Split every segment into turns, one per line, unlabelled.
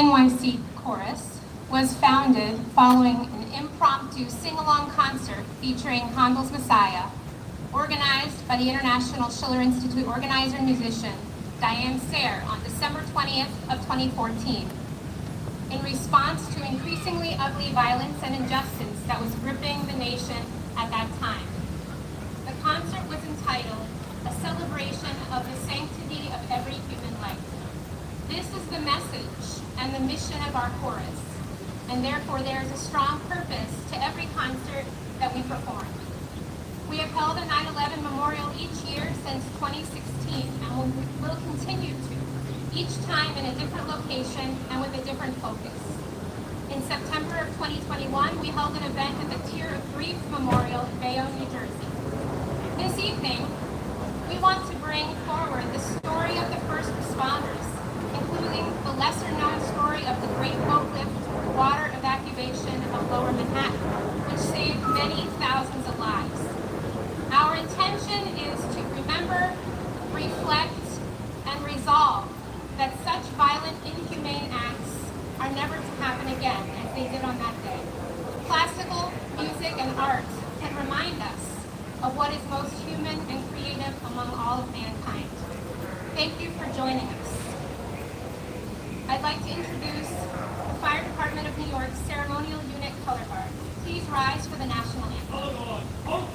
NYC Chorus was founded following an impromptu sing-along concert featuring Handel's Messiah, organized by the International Schiller Institute organizer and musician Diane Sayre on December 20th of 2014, in response to increasingly ugly violence and injustice that was gripping the nation at that time. The concert was entitled "A Celebration of the Sanctity of Every Human Life." This is the message and the mission of our chorus, and therefore there is a strong purpose to every concert that we perform. We have held a 9/11 memorial each year since 2016 and will continue to, each time in a different location and with a different focus. In September of 2021, we held an event at the Tear of Grief Memorial in Bayonne, New Jersey. This evening, we want to bring forward the story of the first responders, including the lesser-known story of the Great Boat Lift water evacuation of Lower Manhattan, which saved many thousands of lives. Our intention is to remember, reflect, and resolve that such violent, inhumane acts are never to happen again, as they did on that day. Classical music and art can remind us of what is most human and creative among all of mankind. Thank you for joining us. I'd like to introduce the Fire Department of New York's Ceremonial Unit Color Guard. Please rise for the national anthem.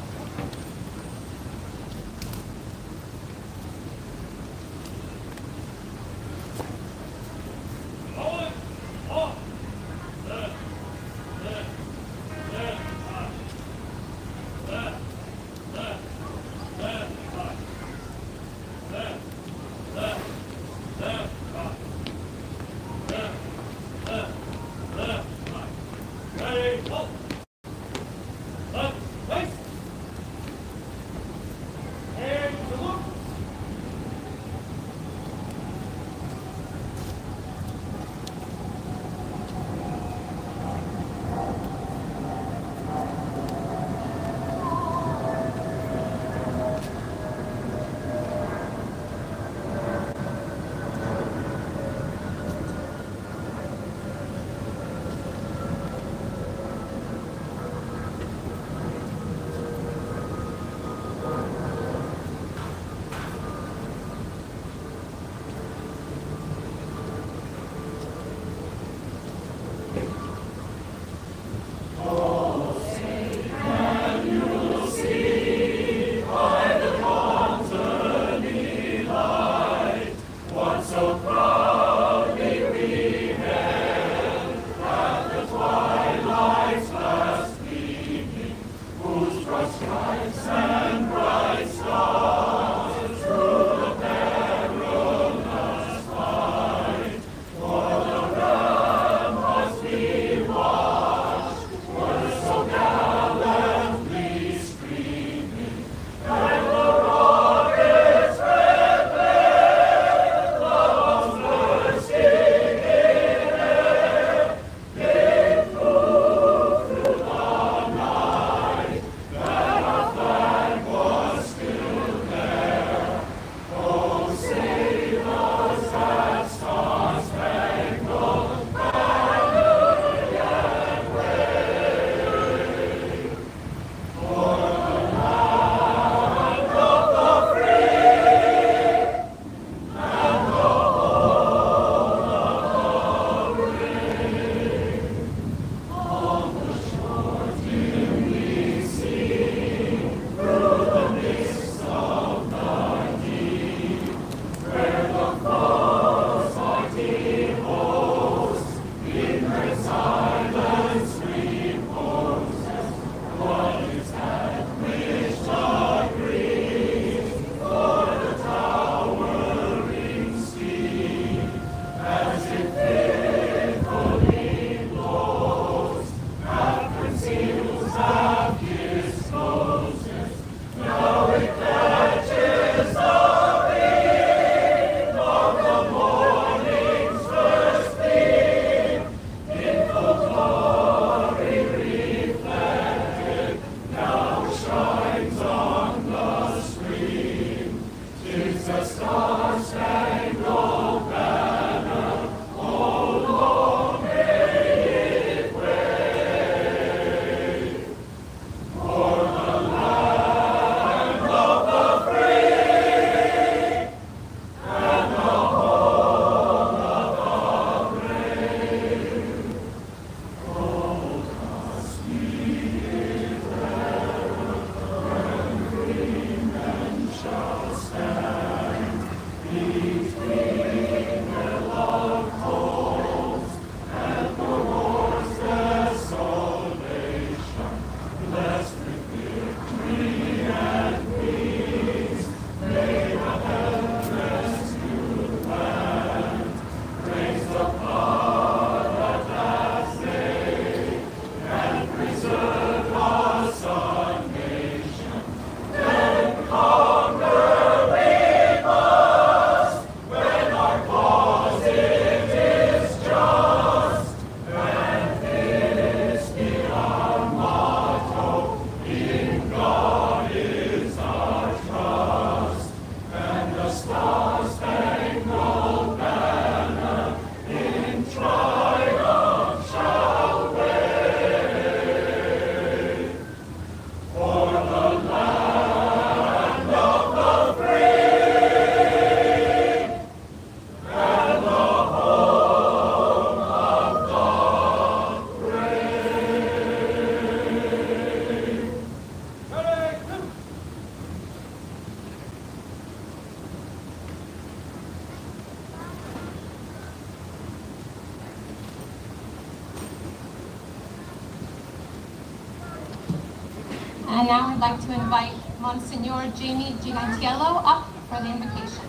And now I'd like to invite Monsignor Jamie Ginantiello up for the invocation.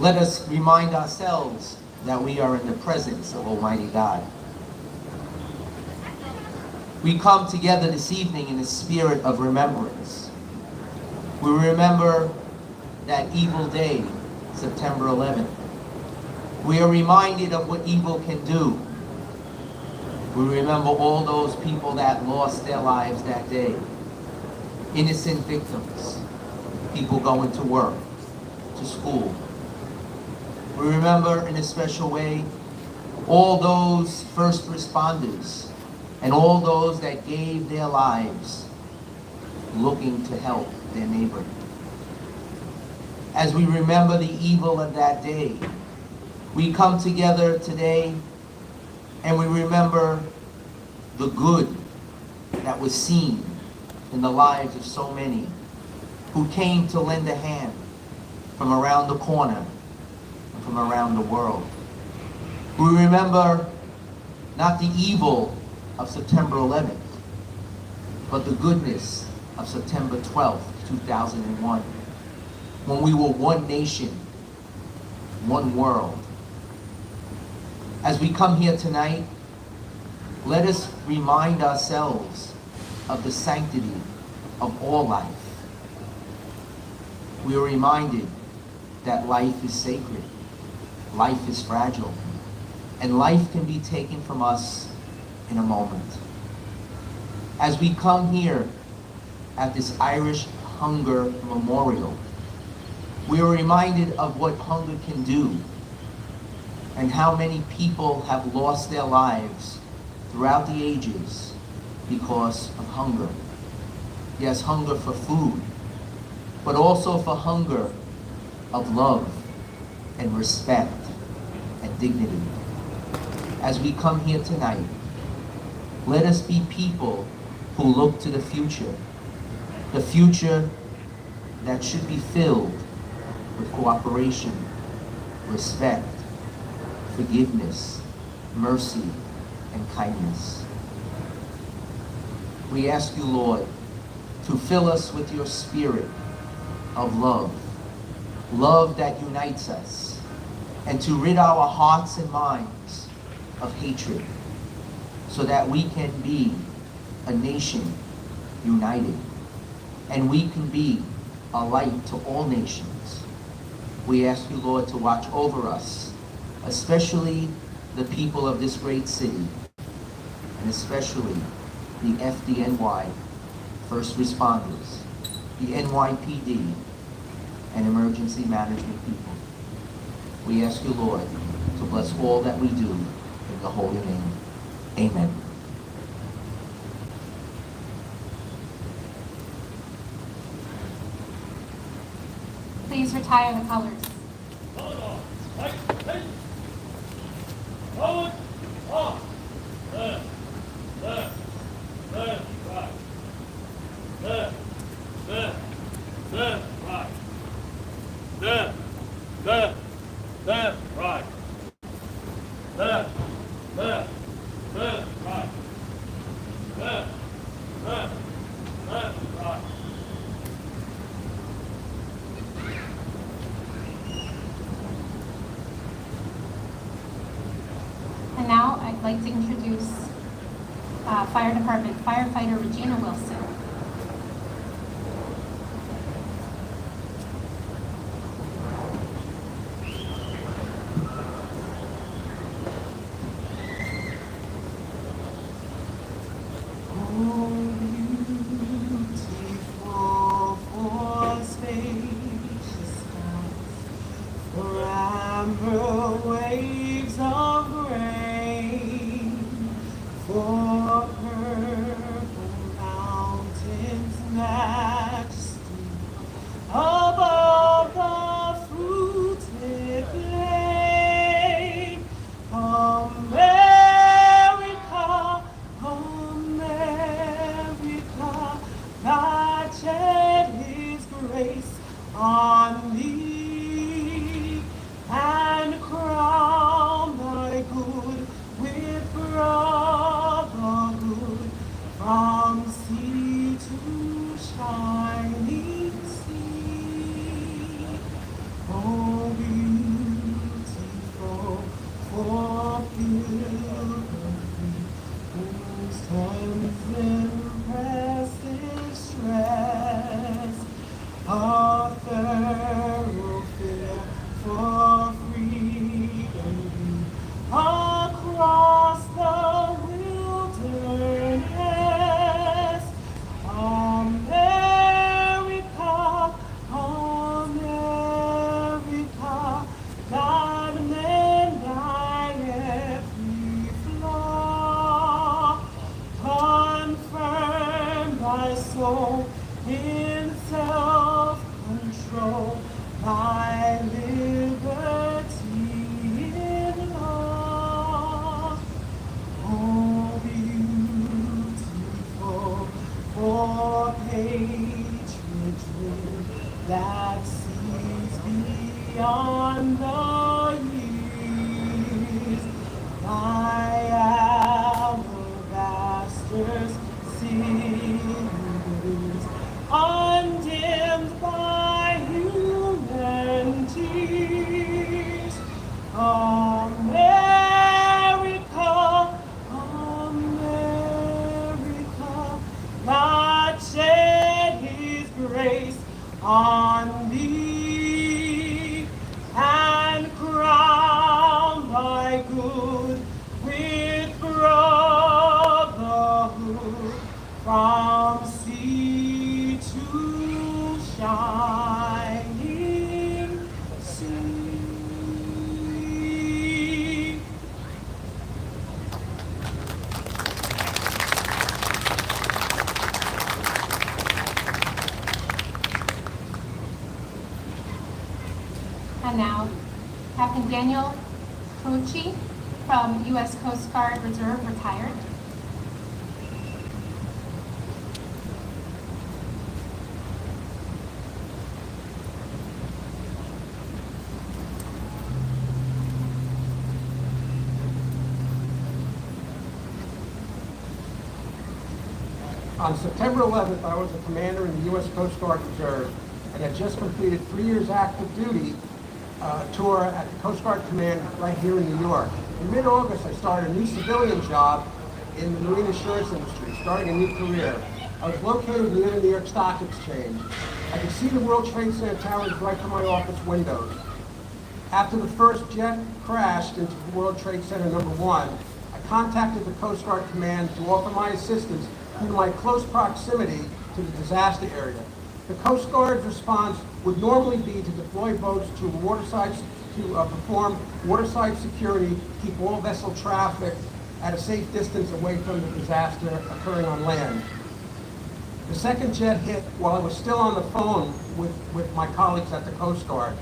Let us remind ourselves that we are in the presence of Almighty God. We come together this evening in the spirit of remembrance. We remember that evil day, September 11th. We are reminded of what evil can do. We remember all those people that lost their lives that day. Innocent victims, people going to work, to school. We remember in a special way all those first responders and all those that gave their lives looking to help their neighbor. As we remember the evil of that day, we come together today and we remember the good that was seen in the lives of so many who came to lend a hand from around the corner and from around the world. We remember not the evil of September 11th, but the goodness of September 12th, 2001, when we were one nation, one world. As we come here tonight, let us remind ourselves of the sanctity of all life. We are reminded that life is sacred, life is fragile, and life can be taken from us in a moment. As we come here at this Irish Hunger Memorial, we are reminded of what hunger can do and how many people have lost their lives throughout the ages because of hunger. Yes, hunger for food, but also for hunger of love and respect and dignity. As we come here tonight, let us be people who look to the future that should be filled with cooperation, respect, forgiveness, mercy, and kindness. We ask you, Lord, to fill us with your spirit of love, love that unites us, and to rid our hearts and minds of hatred, so that we can be a nation united, and we can be a light to all nations. We ask you, Lord, to watch over us, especially the people of this great city, and especially the FDNY, first responders, the NYPD, and emergency management people. We ask you, Lord, to bless all that we do in the holy name. Amen.
Please retire the colors. And now I'd like to introduce Fire Department Firefighter Regina Wilson.
Waves of grain for purple mountains majesty above the fruited plain. America, America, God shed his grace on thee. in self-control, by liberty in law. Oh, beautiful for patriotism that sees beyond the years. By alabaster's cities, undimmed by human tears. America, America, God shed his grace on thee, and crown thy good with brotherhood from sea to shining sea.
And now, Captain Daniel Croce from U.S. Coast Guard Reserve, retired.
On September 11th, I was a commander in the U.S. Coast Guard Reserve and had just completed 3 years active duty tour at the Coast Guard Command right here in New York. In mid-August, I started a new civilian job in the marine insurance industry, starting a new career. I was located near the New York Stock Exchange. I could see the World Trade Center towers right from my office windows. After the first jet crashed into World Trade Center number 1, I contacted the Coast Guard Command to offer my assistance due to my close proximity to the disaster area. The Coast Guard's response would normally be to deploy boats to perform waterside security, keep all vessel traffic at a safe distance away from the disaster occurring on land. The second jet hit while I was still on the phone with my colleagues at the Coast Guard.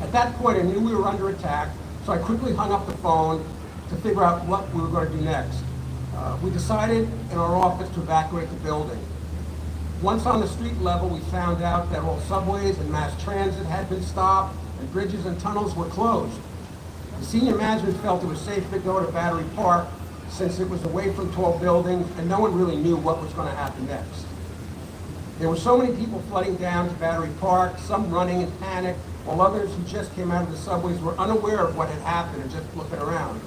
At that point, I knew we were under attack, so I quickly hung up the phone to figure out what we were going to do next. We decided in our office to evacuate the building. Once on the street level, we found out that all subways and mass transit had been stopped and bridges and tunnels were closed. The senior management felt it was safe to go to Battery Park since it was away from tall buildings and no one really knew what was going to happen next. There were so many people flooding down to Battery Park, some running in panic, while others who just came out of the subways were unaware of what had happened and just looking around.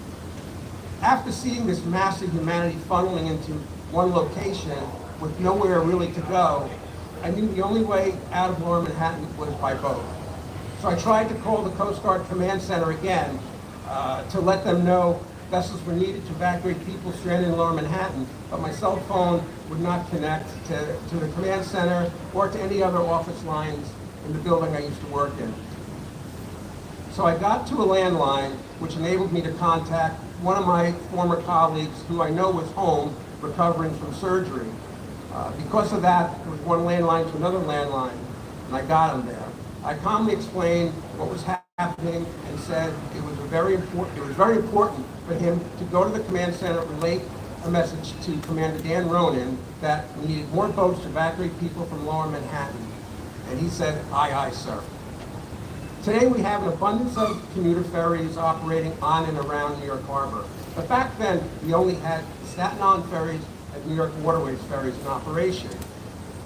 After seeing this massive humanity funneling into one location with nowhere really to go, I knew the only way out of Lower Manhattan was by boat. So I tried to call the Coast Guard Command Center again to let them know vessels were needed to evacuate people stranded in Lower Manhattan, but my cell phone would not connect to the command center or to any other office lines in the building I used to work in. So I got to a landline, which enabled me to contact one of my former colleagues who I know was home recovering from surgery. Because of that, there was one landline to another landline, and I got him there. I calmly explained what was happening and said it was very important for him to go to the command center, relate a message to Commander Dan Ronan that we needed more boats to evacuate people from Lower Manhattan. And he said, "Aye, aye, sir." Today we have an abundance of commuter ferries operating on and around New York Harbor. But back then, we only had Staten Island ferries and New York Waterways ferries in operation.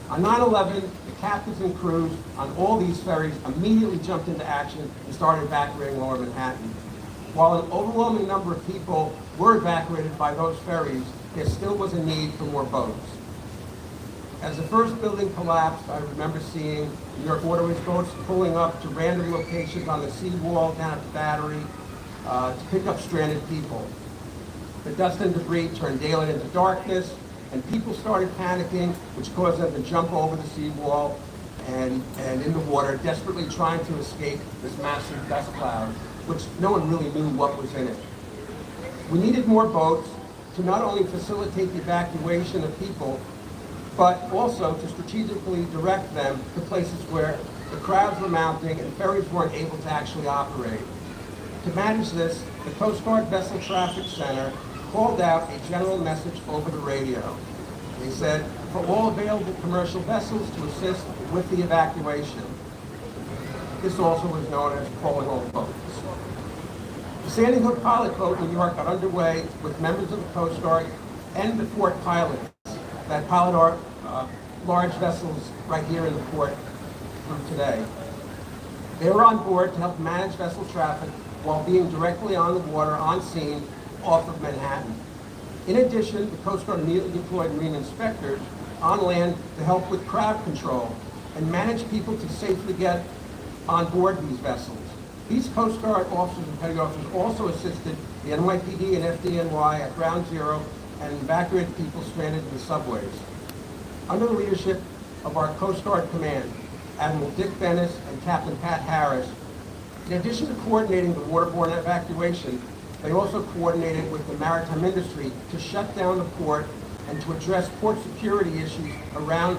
On 9/11, the captains and crews on all these ferries immediately jumped into action and started evacuating Lower Manhattan. While an overwhelming number of people were evacuated by those ferries, there still was a need for more boats. As the first building collapsed, I remember seeing New York Waterways boats pulling up to random locations on the seawall down at the Battery to pick up stranded people. The dust and debris turned daylight into darkness, and people started panicking, which caused them to jump over the seawall and in the water, desperately trying to escape this massive dust cloud, which no one really knew what was in it. We needed more boats to not only facilitate the evacuation of people, but also to strategically direct them to places where the crowds were mounting and ferries weren't able to actually operate. To manage this, the Coast Guard Vessel Traffic Center called out a general message over the radio. They said, for all available commercial vessels to assist with the evacuation. This also was known as calling all boats. The Sandy Hook pilot boat in New York got underway with members of the Coast Guard and the port pilots that pilot our large vessels right here in the port through today. They were on board to help manage vessel traffic while being directly on the water on scene off of Manhattan. In addition, the Coast Guard immediately deployed Marine inspectors on land to help with crowd control and manage people to safely get on board these vessels. These Coast Guard officers and petty officers also assisted the NYPD and FDNY at Ground Zero and evacuated people stranded in the subways. Under the leadership of our Coast Guard Command, Admiral Dick Bennis and Captain Pat Harris, in addition to coordinating the waterborne evacuation, they also coordinated with the maritime industry to shut down the port and to address port security issues around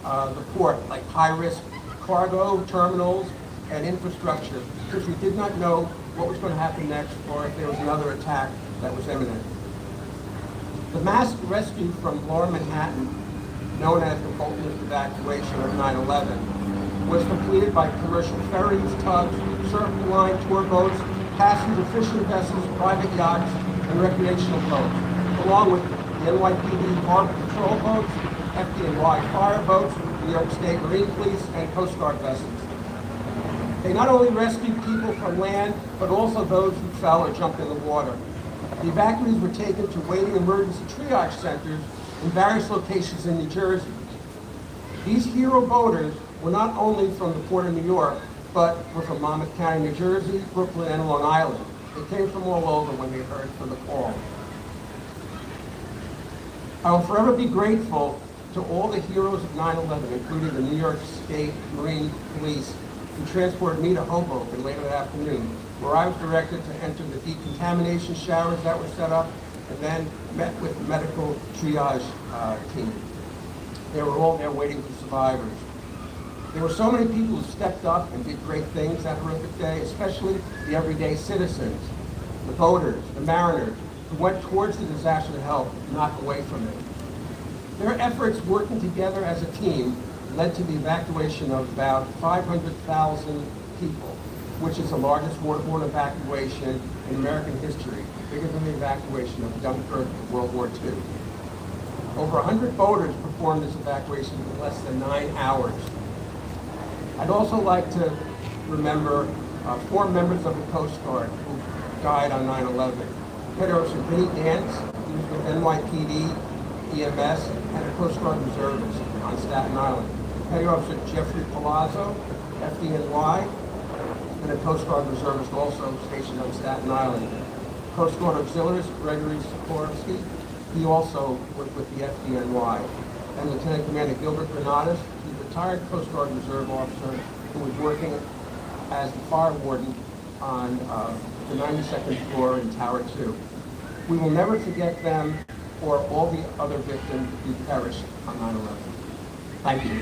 the port, like high-risk cargo terminals and infrastructure, because we did not know what was going to happen next or if there was another attack that was imminent. The mass rescue from Lower Manhattan, known as the Boltonist evacuation of 9/11, was completed by commercial ferries, tugs, circle line, tour boats, passenger fishing vessels, private yachts, and recreational boats, along with the NYPD harbor patrol boats, FDNY fire boats, New York State Marine Police, and Coast Guard vessels. They not only rescued people from land, but also those who fell or jumped in the water. The evacuees were taken to waiting emergency triage centers in various locations in New Jersey. These hero boaters were not only from the Port of New York, but were from Monmouth County, New Jersey, Brooklyn, and Long Island. They came from all over when they heard from the call. I will forever be grateful to all the heroes of 9/11, including the New York State Marine Police, who transported me to Hoboken later that afternoon, where I was directed to enter the decontamination showers that were set up, and then met with the medical triage team. They were all there waiting for survivors. There were so many people who stepped up and did great things that horrific day, especially the everyday citizens, the boaters, the mariners, who went towards the disaster to help, not away from it. Their efforts working together as a team led to the evacuation of about 500,000 people, which is the largest waterborne evacuation in American history, bigger than the evacuation of Dunkirk in World War II. Over 100 boaters performed this evacuation in less than 9 hours. I'd also like to remember 4 members of the Coast Guard who died on 9/11. Petty Officer Vinnie Dance, he was with NYPD, EMS, and a Coast Guard reservist on Staten Island. Petty Officer Jeffrey Palazzo, FDNY, and a Coast Guard reservist also stationed on Staten Island. Coast Guard Auxiliarist Gregory Sikorsky, he also worked with the FDNY. And Lieutenant Commander Gilbert Granadas, he's a retired Coast Guard Reserve officer who was working as the fire warden on the 92nd floor in Tower 2. We will never forget them or all the other victims who perished on 9/11. Thank you.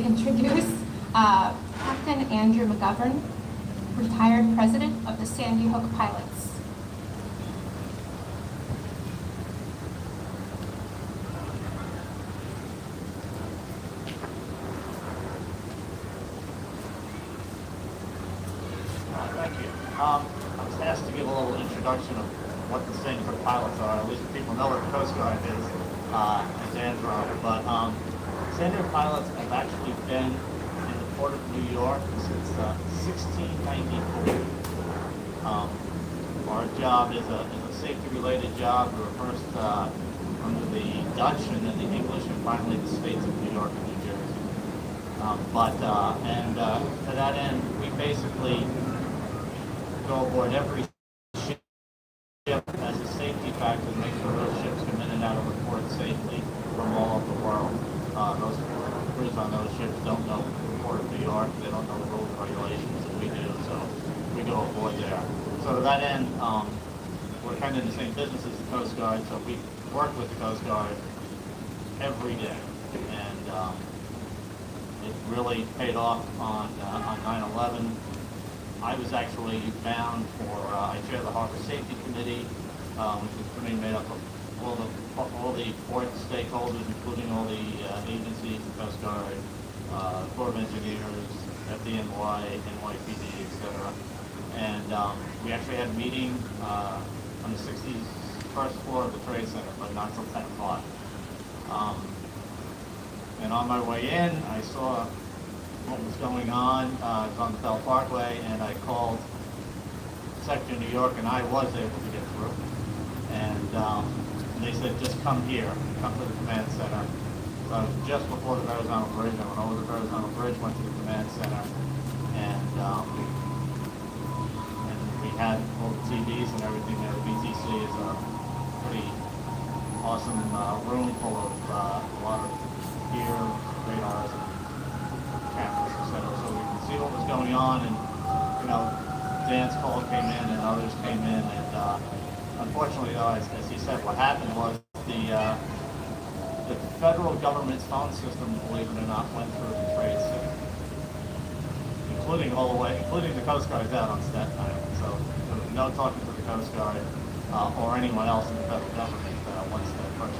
to introduce Captain Andrew McGovern, retired president of the Sandy Hook Pilots.
Thank you. I was asked to give a little introduction of what the Sandy Hook Pilots are. At least people know what the Coast Guard is, as Dan's wrote. But Sandy Hook Pilots have actually been in the Port of New York since 1694. Our job is a safety-related job. We were first under the Dutch, and then the English, and finally the states of New York and New Jersey. To that end, we basically go aboard every ship as a safety factor to make sure those ships come in and out of the port safely from all over the world. Those crews on those ships don't know the Port of New York. They don't know the rules and regulations that we do, so we go aboard there. So to that end, we're kind of in the same business as the Coast Guard, so we work with the Coast Guard every day. And it really paid off on 9/11. I was actually bound for, I chair the Harbor Safety Committee, which is pretty made up of all the port stakeholders, including all the agencies, the Coast Guard, Corps of Engineers, FDNY, NYPD, etc. And we actually had a meeting on the 61st floor of the Trade Center, but not till 10 o'clock. And on my way in, I saw what was going on. I was on the Bell Parkway, and I called Sector New York, and I was able to get through. And they said, just come here, come to the command center. So I was just before the Verrazano Bridge. I went over the Verrazano Bridge, went to the command center, and we had all the TVs and everything there. The BTC is a pretty awesome room full of a lot of gear, radars, cameras, etc. So we could see what was going on, and Dan's call came in and others came in, and unfortunately, though, as he said, what happened was the federal government's phone system, believe it or not, went through the Trade Center, including the Coast Guard's out on Staten Island. So there was no talking to the Coast Guard or anyone else in the federal government once the first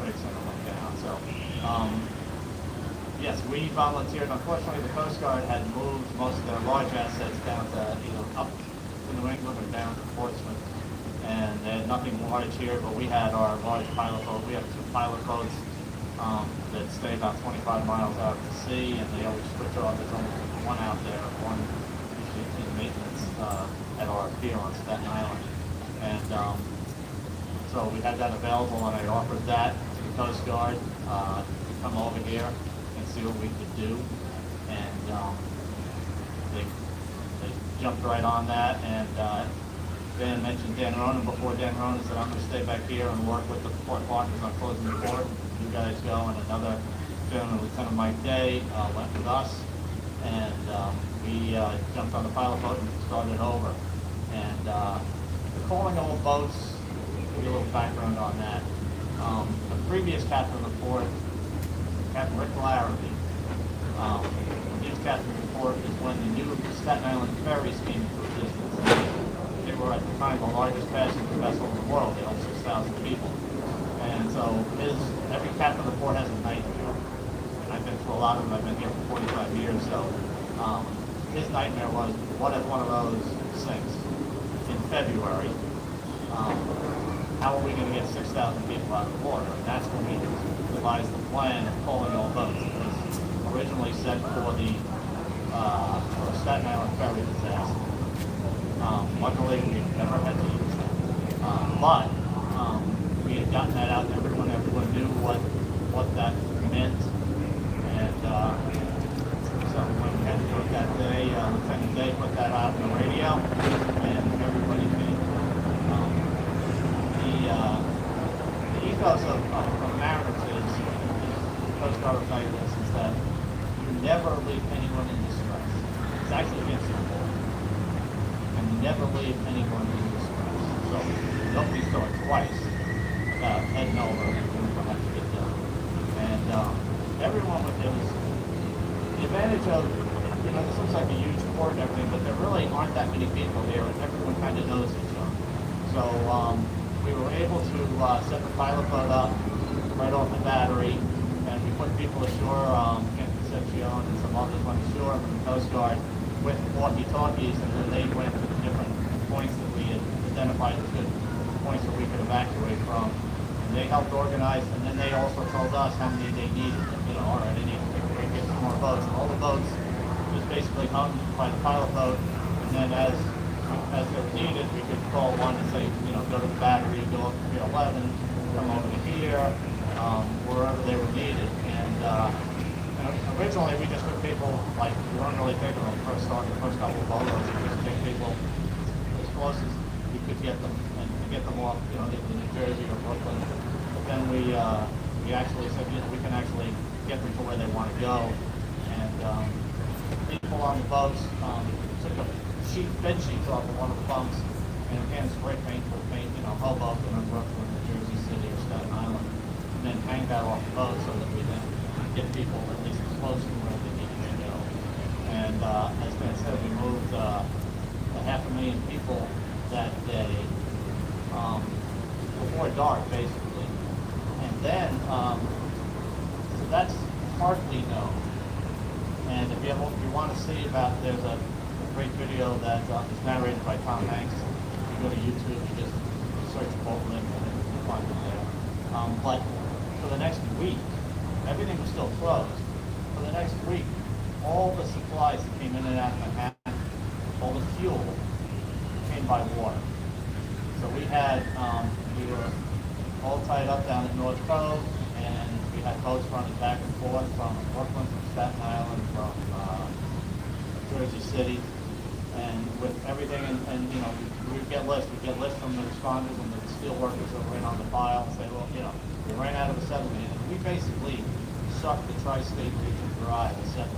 Trade Center went down. So. Yes, we volunteered. Unfortunately, the Coast Guard had moved most of their large assets down to either up to New England or down to Portsmouth, and they had nothing large here. But we had our large pilot boat. We have 2 pilot boats that stay about 25 miles out to sea, and they always switch off. There's only one out there, one usually in maintenance at our pier on Staten Island, and so we had that available, and I offered that to the Coast Guard to come over here and see what we could do, and they jumped right on that. And Dan mentioned Dan Ronan before. Dan Ronan said, I'm going to stay back here and work with the port partners on closing the port. You guys go. And another gentleman, Lieutenant Mike Day, went with us, and we jumped on the pilot boat and started over. And the calling old boats, give you a little background on that. The previous captain of the port, Captain Rick Larrabee, he was captain of the port is when the new Staten Island ferries came into existence. They were at the time the largest passenger vessel in the world. They held 6,000 people. And so every captain of the port has a nightmare. And I've been through a lot of them. I've been here for 45 years. So his nightmare was, what if one of those sinks in February? How are we going to get 6,000 people out of the water? And that's when we devised the plan of calling all boats. It was originally set for the Staten Island ferry disaster. Luckily, we've never had to use that. But we had gotten that out to everyone. Everyone knew what that meant. And so when we had to do it that day, Lieutenant Day put that out on the radio, and everybody came. The ethos of mariners is, Coast Guard will tell you this, is that you never leave anyone in distress. It's actually against the law. And never leave anyone in distress. So don't be thought twice about heading over and doing what has to get done. And everyone was, advantage of, this looks like a huge port and everything, but there really aren't that many people here, and everyone kind of knows each other. So we were able to set the pilot boat up right off the battery, and we put people ashore, Concepcion and some others went ashore from the Coast Guard with walkie-talkies, and then they went to the different points that we had identified as good points that we could evacuate from. And they helped organize, and then they also told us how many they needed. All right, I need to get some more boats. And all the boats just basically hung by the pilot boat, and then as they were needed, we could call one and say, go to the battery, go up to Pier 11, come over to here, wherever they were needed. And originally we just took people, we weren't really taking them first couple of bolos, we just take people as close as we could get them, and to get them off, either New Jersey or Brooklyn. But then we actually said, we can actually get them to where they want to go. And people on the boats took a bed sheets off of one of the bunks and hand spray paint for paint, Hoboken or Brooklyn, New Jersey City or Staten Island, and then hang that off the boat so that we then get people at least close to where they need to go. And as Ben said, we moved 500,000 people that day before dark, basically. And then, so that's partly known. And if you want to see about, there's a great video that is narrated by Tom Hanks. If you go to YouTube, you just search boat link and you'll find it there. But for the next week, everything was still closed. For the next week, all the supplies that came in and out of Manhattan, all the fuel came by water. So we were all tied up down at North Cove, and we had boats running back and forth from Brooklyn, from Staten Island, from Jersey City, and with everything, and we'd get lists from the responders and the steel workers that were in on the file and say, well, we ran out of a 70, and we basically sucked the tri-state region dry at 70,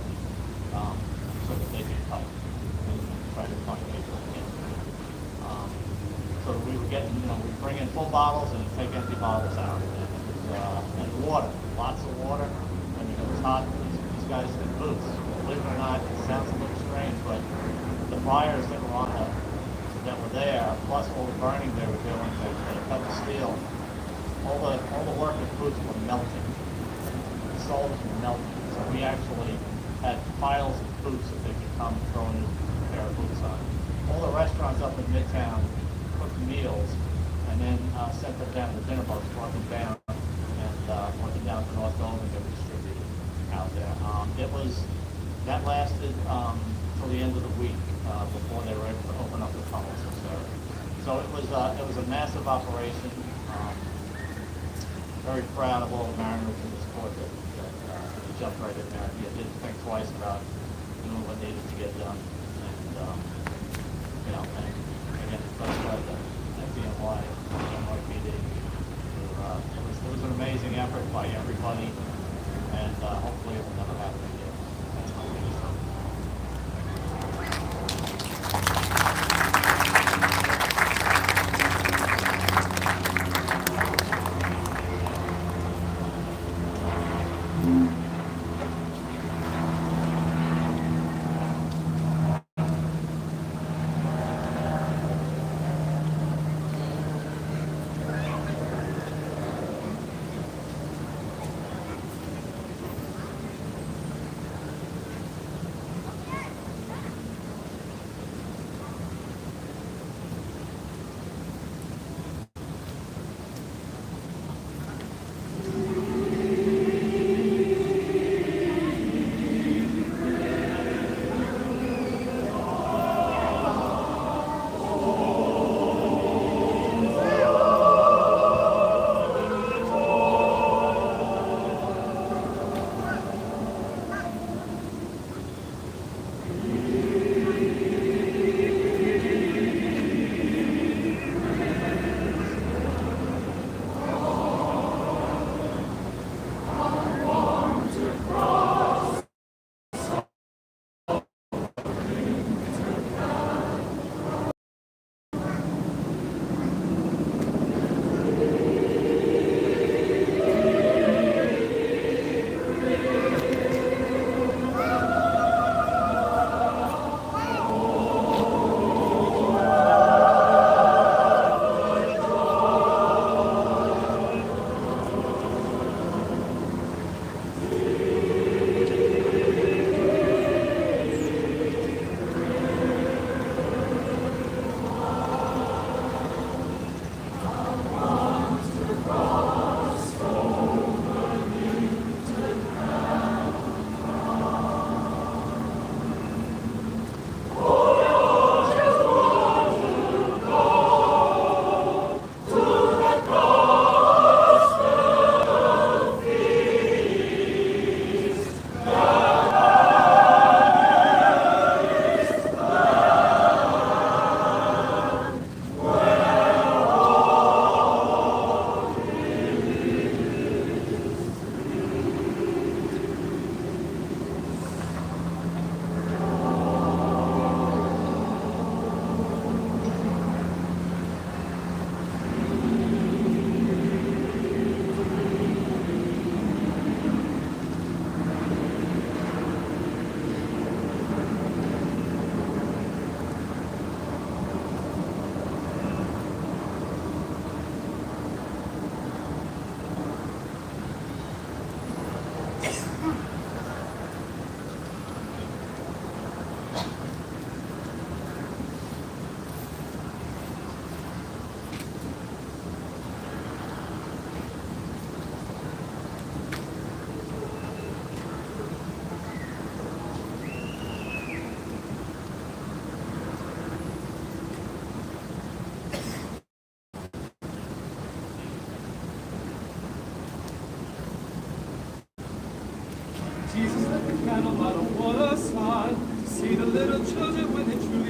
so that they could help and try to find people to get through. So we were getting, we'd bring in full bottles and take empty bottles out, and water, lots of water. I mean, it was hot. These guys had boots. Believe it or not, it sounds a little strange, but the fires that were there, plus all the burning they were doing, they cut the steel. All the workers' boots were melting. The soles were melting. So we actually had piles of boots that they could come and throw a new pair of boots on. All the restaurants up in Midtown cooked meals and then sent them down to dinner boats, brought them down, and brought them down to North Dome and get distributed out there. That lasted till the end of the week before they were able to open up the tunnels and stuff. So it was a massive operation. Very proud of all the mariners in this port that jumped right in there. You didn't think twice about doing what needed to get done. And and again, Coast Guard, the FDNY, NYPD. It was an amazing effort by everybody, and hopefully it will never happen again.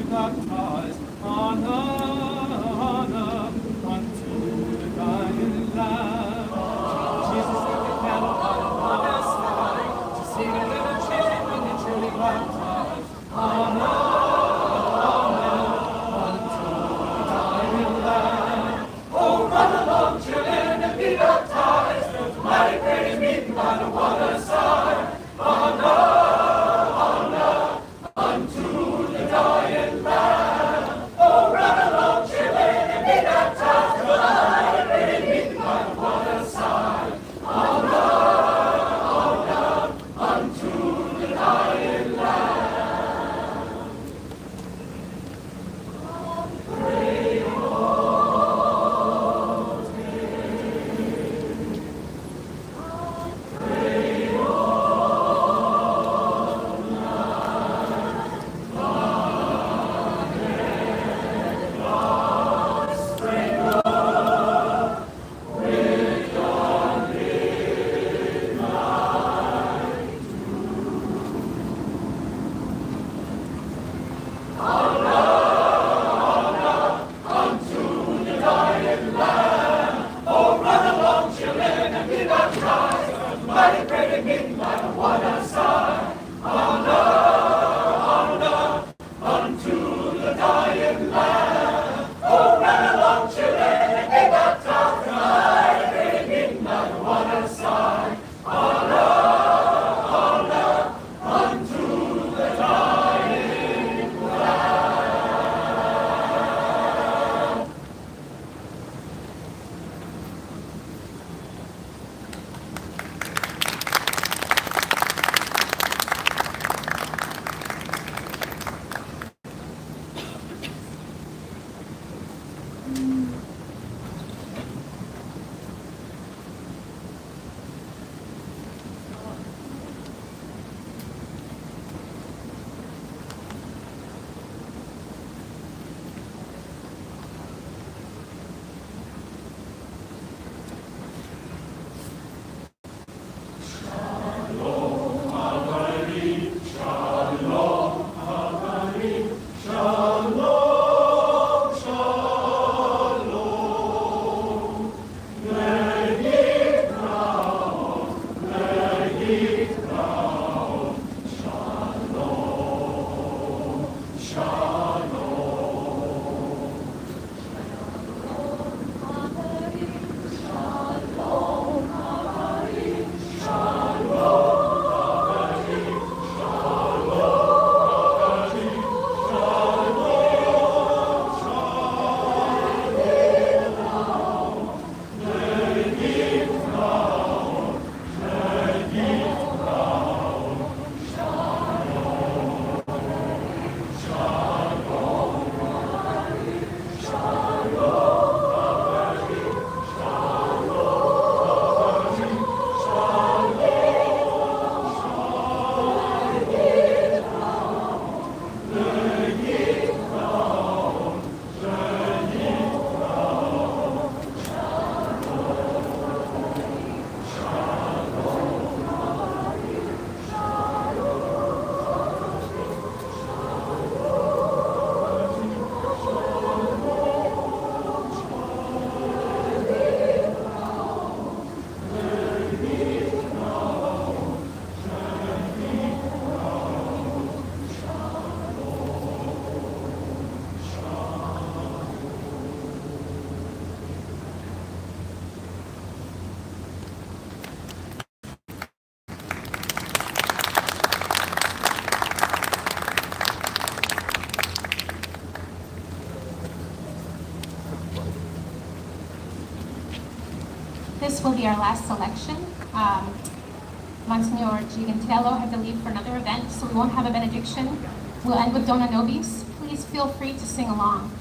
baptized. Honor unto the dying Lamb. Jesus took the candle out upon the sky to see the little children when they truly baptized. Honor unto the dying Lamb. Oh, run along, children, and be baptized. There's a mighty great meeting by the waterside. Honor unto the dying Lamb. Oh, run along, children, and be baptized. There's a mighty great meeting by the waterside. Honor unto the dying Lamb. Pray,
This will be our last selection. Monsignor Gigantello had to leave for another event, so we won't have a benediction. We'll end with Dona Nobis. Please feel free to sing along.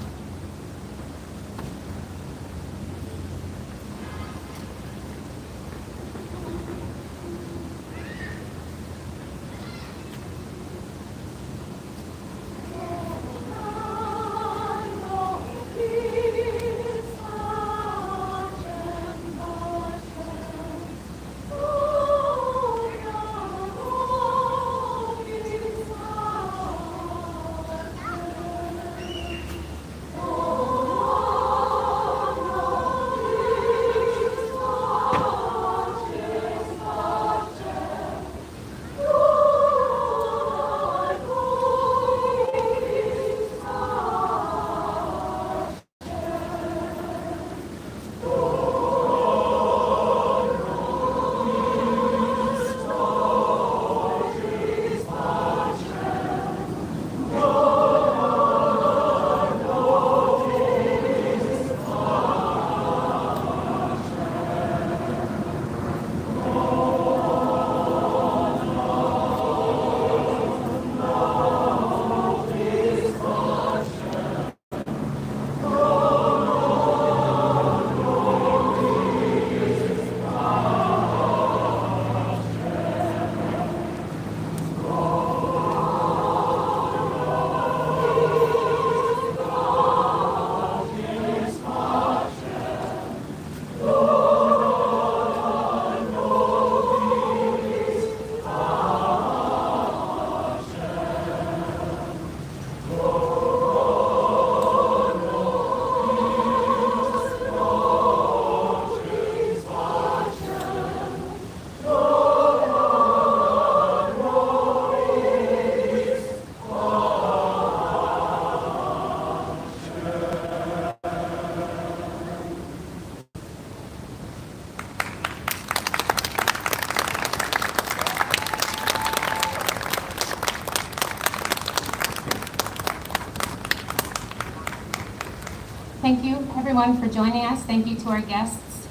everyone for joining us. Thank you to our guests.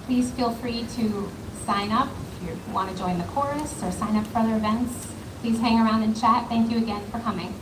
Please feel free to sign up if you want to join the chorus or sign up for other events. Please hang around and chat. Thank you again for coming.